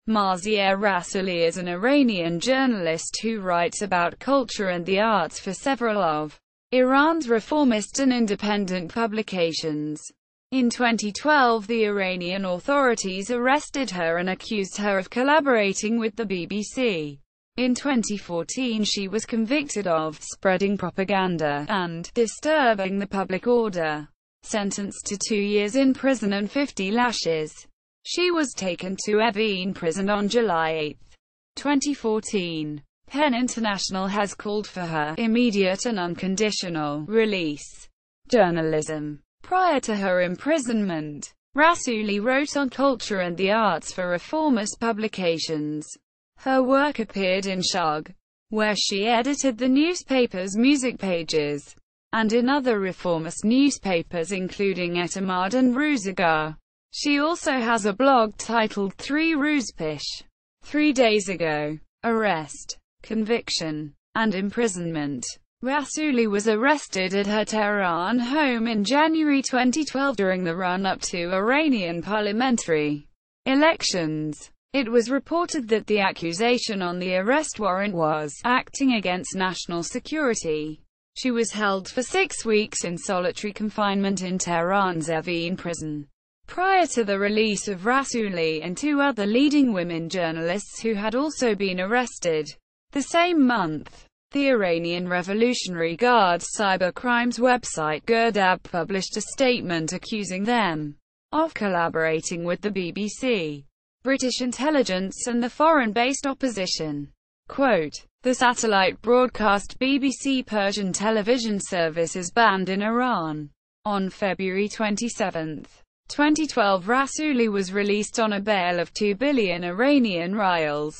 Marzieh Rasouli is an Iranian journalist who writes about culture and the arts for several of Iran's reformist and independent publications. In 2012, the Iranian authorities arrested her and accused her of collaborating with the BBC. In 2014, she was convicted of spreading propaganda and disturbing the public order. Sentenced to 2 years in prison and 50 lashes. She was taken to Evin prison on July 8, 2014. PEN International has called for her immediate and unconditional release. Journalism. Prior to her imprisonment, Rasouli wrote on culture and the arts for reformist publications. Her work appeared in Shug, where she edited the newspaper's music pages, and in other reformist newspapers including Etimad and Rouzgar. She also has a blog titled 3 Rouzpish. 3 days ago. Arrest, conviction, and imprisonment. Rasouli was arrested at her Tehran home in January 2012 during the run-up to Iranian parliamentary elections. It was reported that the accusation on the arrest warrant was acting against national security. She was held for 6 weeks in solitary confinement in Tehran's Evin prison. Prior to the release of Rasouli and 2 other leading women journalists who had also been arrested. The same month, the Iranian Revolutionary Guard's cybercrimes website Girdab published a statement accusing them of collaborating with the BBC, British intelligence and the foreign-based opposition. Quote, "The satellite broadcast BBC Persian television service is banned in Iran." On February 27, 2012, Rasouli was released on a bail of 2 billion Iranian rials,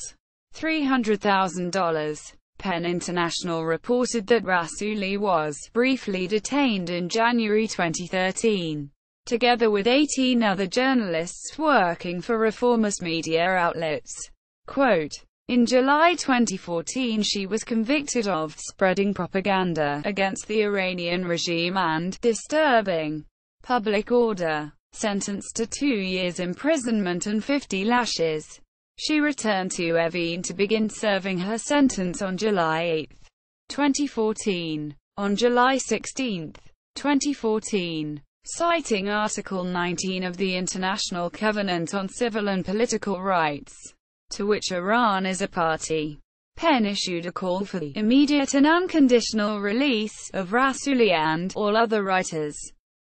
$300,000. PEN International reported that Rasouli was briefly detained in January 2013, together with 18 other journalists working for reformist media outlets. Quote, "In July 2014 she was convicted of spreading propaganda against the Iranian regime and disturbing public order. Sentenced to 2 years imprisonment and 50 lashes. She returned to Evin to begin serving her sentence on July 8, 2014. On July 16, 2014, citing Article 19 of the International Covenant on Civil and Political Rights, to which Iran is a party, PEN issued a call for the immediate and unconditional release of Rasouli and all other writers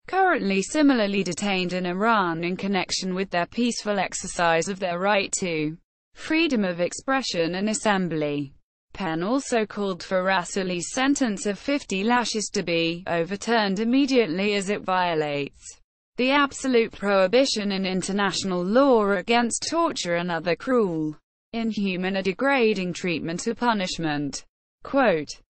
currently similarly detained in Iran in connection with their peaceful exercise of their right to freedom of expression and assembly. PEN also called for Rasouli's sentence of 50 lashes to be overturned immediately as it violates the absolute prohibition in international law against torture and other cruel, inhuman or degrading treatment or punishment. Quote,